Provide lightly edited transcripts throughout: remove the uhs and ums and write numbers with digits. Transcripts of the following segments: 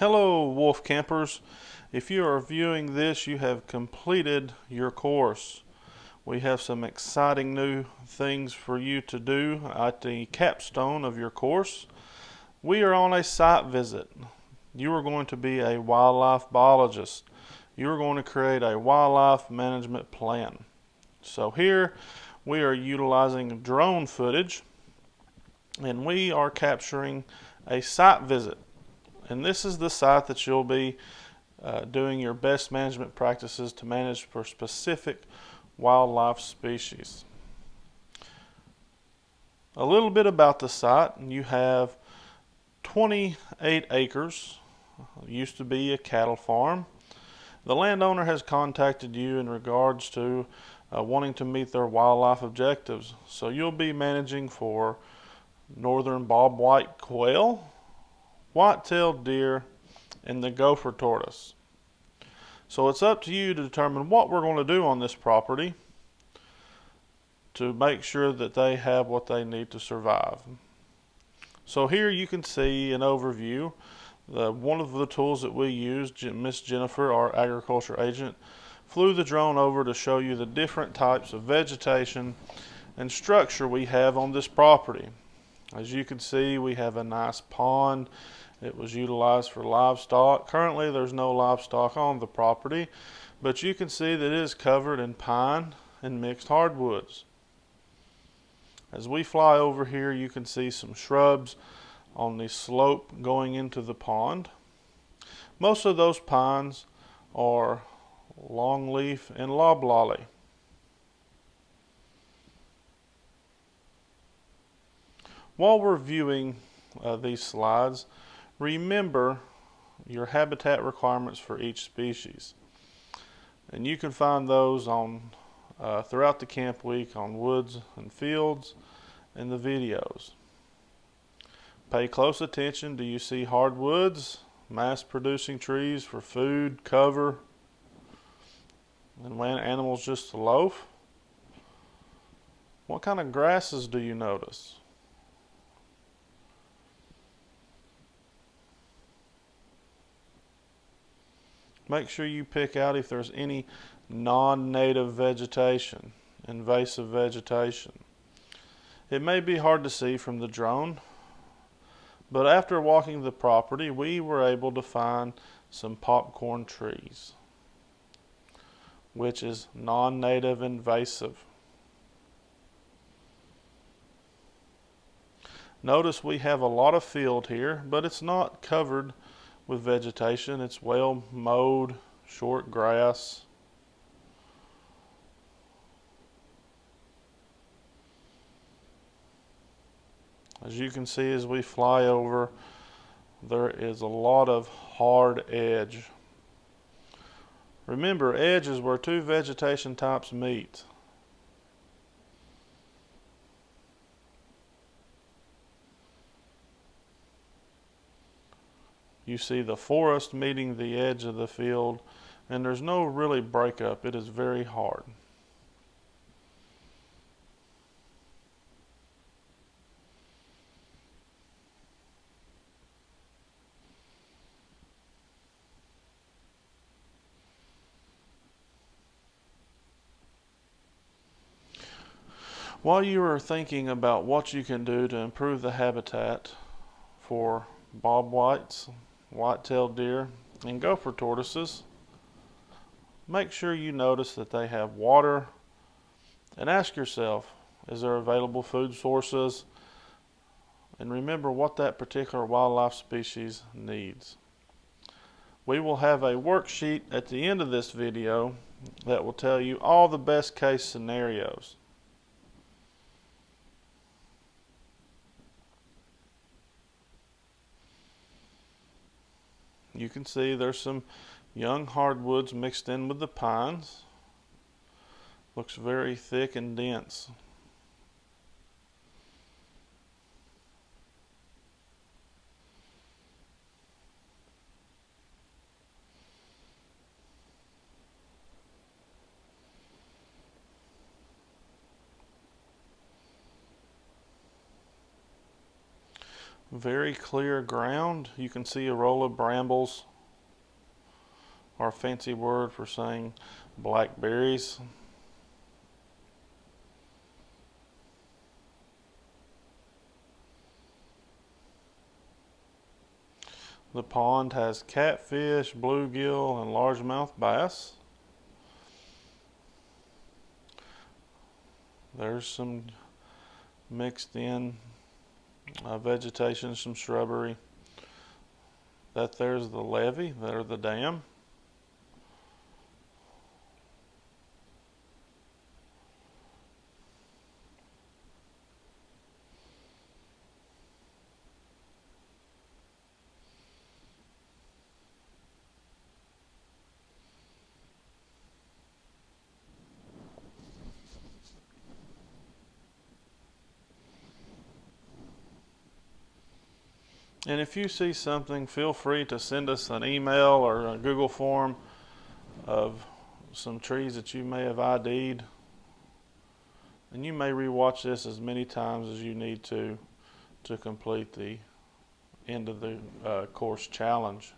Hello, Wolf Campers. If you are viewing this, you have completed your course. We have some exciting new things for you to do at the capstone of your course. We are on a site visit. You are going to be a wildlife biologist. You are going to create a wildlife management plan. So here we are utilizing drone footage and we are capturing a site visit. And this is the site that you'll be doing your best management practices to manage for specific wildlife species. A little bit about the site. You have 28 acres. It used to be a cattle farm. The landowner has contacted you in regards to wanting to meet their wildlife objectives. So you'll be managing for northern bobwhite quail, white-tailed deer, and the gopher tortoise. So it's up to you to determine what we're going to do on this property to make sure that they have what they need to survive. So here you can see an overview. One of the tools that we used, Miss Jennifer, our agriculture agent, flew the drone over to show you the different types of vegetation and structure we have on this property. As you can see, we have a nice pond. It was utilized for livestock. Currently there's no livestock on the property, but you can see that it is covered in pine and mixed hardwoods. As we fly over here, you can see some shrubs on the slope going into the pond. Most of those pines are longleaf and loblolly. While we're viewing these slides, remember your habitat requirements for each species. And you can find those on throughout the camp week on Woods and Fields and the videos. Pay close attention. Do you see hardwoods, mass producing trees for food, cover, and land animals just to loaf? What kind of grasses do you notice? Make sure you pick out if there's any non-native vegetation, invasive vegetation. It may be hard to see from the drone, but after walking the property, we were able to find some popcorn trees, which is non-native invasive. Notice we have a lot of field here, but it's not covered with vegetation. It's well mowed, short grass. As you can see as we fly over, there is a lot of hard edge. Remember, edge is where two vegetation types meet. You see the forest meeting the edge of the field, and there's no really breakup. It is very hard. While you are thinking about what you can do to improve the habitat for bobwhites, white-tailed deer, and gopher tortoises, make sure you notice that they have water and ask yourself, is there available food sources? And remember what that particular wildlife species needs. We will have a worksheet at the end of this video that will tell you all the best case scenarios. You can see there's some young hardwoods mixed in with the pines. Looks very thick and dense. Very clear ground. You can see a row of brambles, or a fancy word for saying blackberries. The pond has catfish, bluegill, and largemouth bass. There's some mixed in vegetation, some shrubbery. There's the levee, there's the dam. And if you see something, feel free to send us an email or a Google form of some trees that you may have ID'd. And you may rewatch this as many times as you need to complete the end of the course challenge.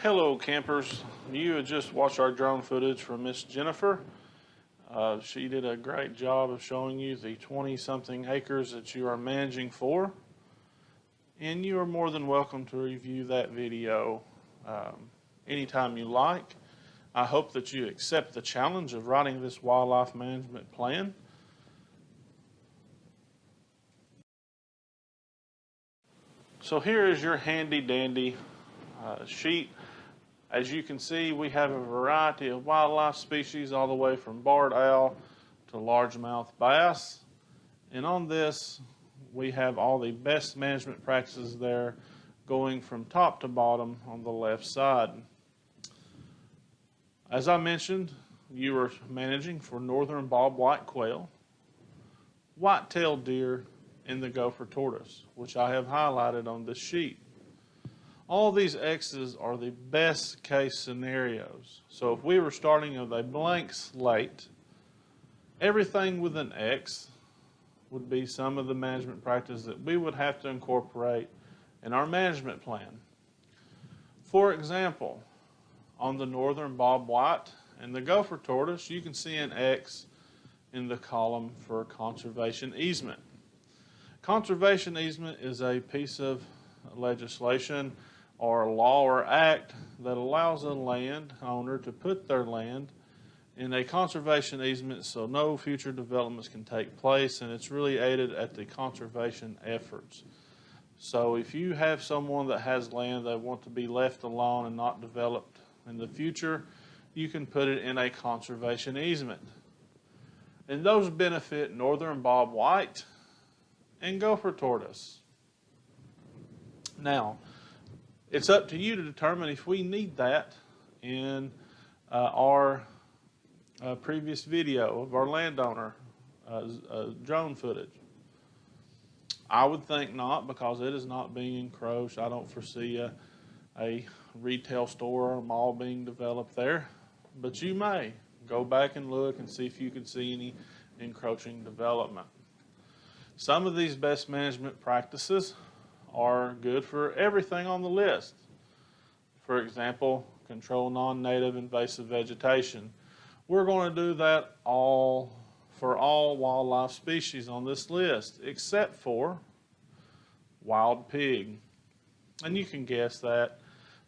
Hello campers, you had just watched our drone footage from Miss Jennifer. She did a great job of showing you the 20-something acres that you are managing for. And you are more than welcome to review that video anytime you like. I hope that you accept the challenge of writing this wildlife management plan. So here is your handy dandy sheet. As you can see, we have a variety of wildlife species all the way from barred owl to largemouth bass. And on this, we have all the best management practices there going from top to bottom on the left side. As I mentioned, you are managing for northern bobwhite quail, white-tailed deer, and the gopher tortoise, which I have highlighted on this sheet. All these X's are the best case scenarios. So if we were starting with a blank slate, everything with an X would be some of the management practices that we would have to incorporate in our management plan. For example, on the northern bobwhite and the gopher tortoise, you can see an X in the column for conservation easement. Conservation easement is a piece of legislation or a law or act that allows a landowner to put their land in a conservation easement so no future developments can take place, and it's really aided at the conservation efforts. So if you have someone that has land they want to be left alone and not developed in the future, you can put it in a conservation easement. And those benefit northern bobwhite and gopher tortoise. Now, it's up to you to determine if we need that in our previous video of our landowner drone footage. I would think not, because it is not being encroached. I don't foresee a retail store or mall being developed there, but you may go back and look and see if you can see any encroaching development. Some of these best management practices are good for everything on the list. For example, control non-native invasive vegetation. We're going to do that for all wildlife species on this list, except for wild pig. And you can guess that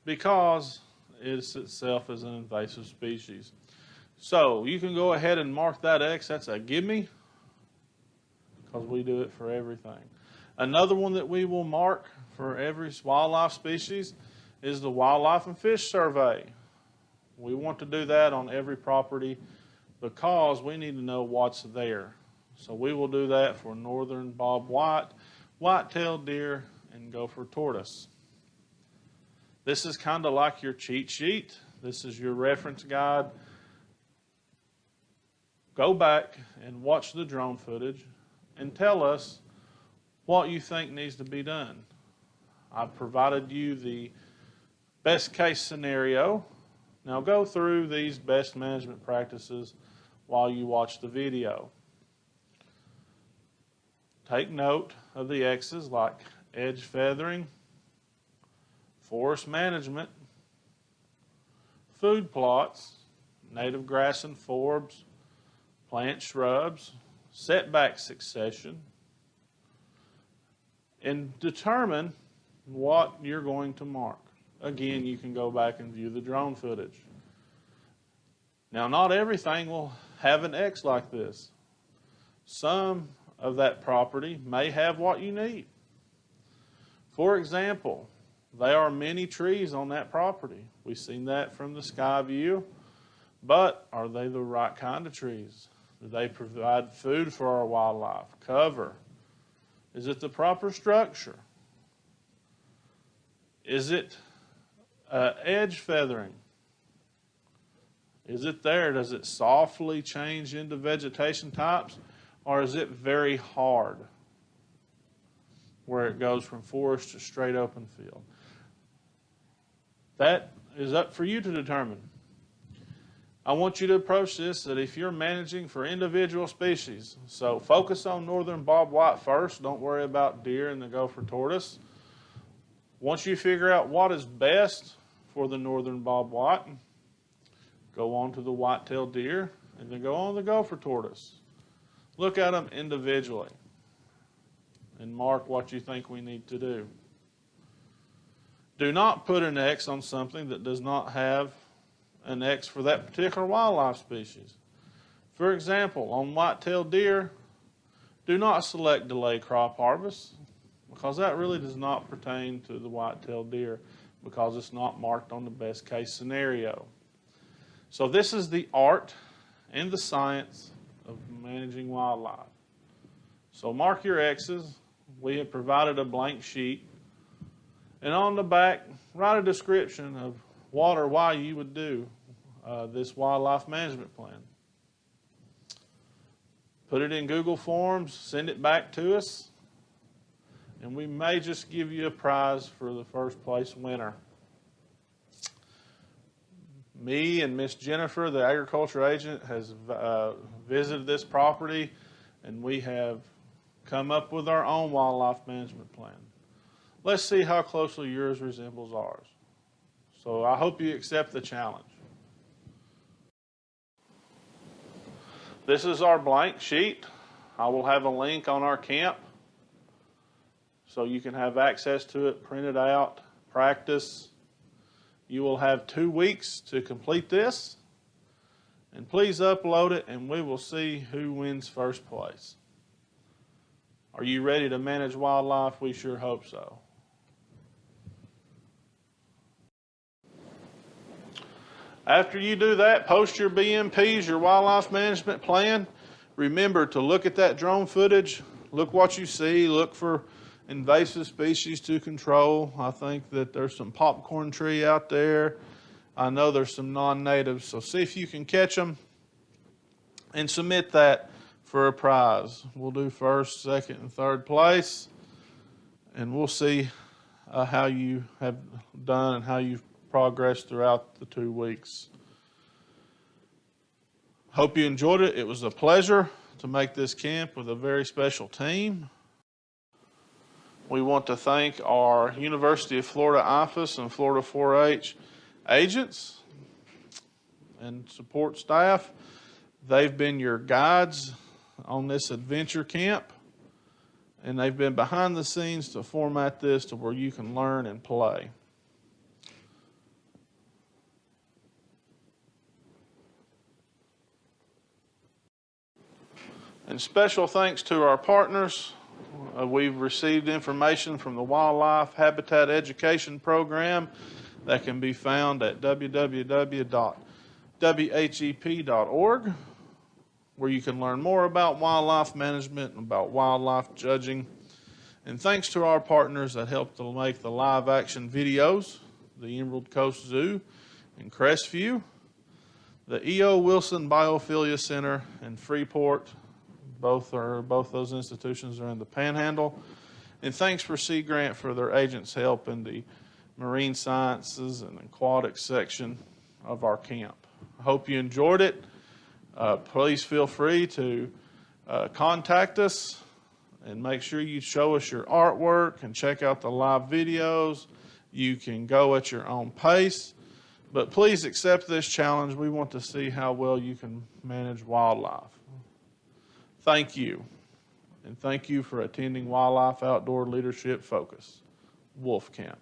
because it itself is an invasive species. So you can go ahead and mark that X. That's a gimme, because we do it for everything. Another one that we will mark for every wildlife species is the Wildlife and Fish Survey. We want to do that on every property because we need to know what's there. So we will do that for northern bobwhite, white-tailed deer, and gopher tortoise. This is kind of like your cheat sheet. This is your reference guide go back and watch the drone footage and tell us what you think needs to be done. I've provided you the best case scenario. Now go through these best management practices while you watch the video. Take note of the X's like edge feathering, forest management, food plots, native grass and forbs, plant shrubs, setback succession, and determine what you're going to mark. Again, you can go back and view the drone footage. Now, not everything will have an X like this. Some of that property may have what you need. For example, there are many trees on that property. We've seen that from the sky view, but are they the right kind of trees? Do they provide food for our wildlife? Cover? Is it the proper structure? Is it edge feathering? Is it there? Does it softly change into vegetation types? Or is it very hard where it goes from forest to straight open field? That is up for you to determine. I want you to approach this that if you're managing for individual species, so focus on northern bobwhite first. Don't worry about deer and the gopher tortoise. Once you figure out what is best for the northern bobwhite, go on to the white-tailed deer and then go on to the gopher tortoise. Look at them individually and mark what you think we need to do. Do not put an X on something that does not have an X for that particular wildlife species. For example, on white-tailed deer, do not select delay crop harvest because that really does not pertain to the white-tailed deer because it's not marked on the best case scenario. So this is the art and the science of managing wildlife. So mark your X's. We have provided a blank sheet. And on the back, write a description of what or why you would do this wildlife management plan. Put it in Google Forms, send it back to us, and we may just give you a prize for the first place winner. Me and Miss Jennifer, the agriculture agent, has visited this property, and we have come up with our own wildlife management plan. Let's see how closely yours resembles ours. So I hope you accept the challenge. This is our blank sheet. I will have a link on our camp so you can have access to it, print it out, practice. You will have 2 weeks to complete this. And please upload it and we will see who wins first place. Are you ready to manage wildlife? We sure hope so. After you do that, post your BMPs, your wildlife management plan. Remember to look at that drone footage. Look what you see. Look for invasive species to control. I think that there's some popcorn tree out there. I know there's some non-natives, so see if you can catch them and submit that for a prize. We'll do first, second, and third place, and we'll see how you have done and how you've progressed throughout the 2 weeks. Hope you enjoyed it. It was a pleasure to make this camp with a very special team. We want to thank our University of Florida IFAS and Florida 4-H agents and support staff. They've been your guides on this adventure camp, and they've been behind the scenes to format this to where you can learn and play. And special thanks to our partners. We've received information from the Wildlife Habitat Education Program that can be found at www.whep.org, where you can learn more about wildlife management and about wildlife judging. And thanks to our partners that helped to make the live action videos, the Emerald Coast Zoo in Crestview, the E.O. Wilson Biophilia Center in Freeport. Both those institutions are in the Panhandle. And thanks for Sea Grant for their agents' help in the marine sciences and aquatics section of our camp. I hope you enjoyed it. Please feel free to contact us and make sure you show us your artwork and check out the live videos. You can go at your own pace, but please accept this challenge. We want to see how well you can manage wildlife. Thank you, and thank you for attending Wildlife Outdoor Leadership Focus, Wolf Camp.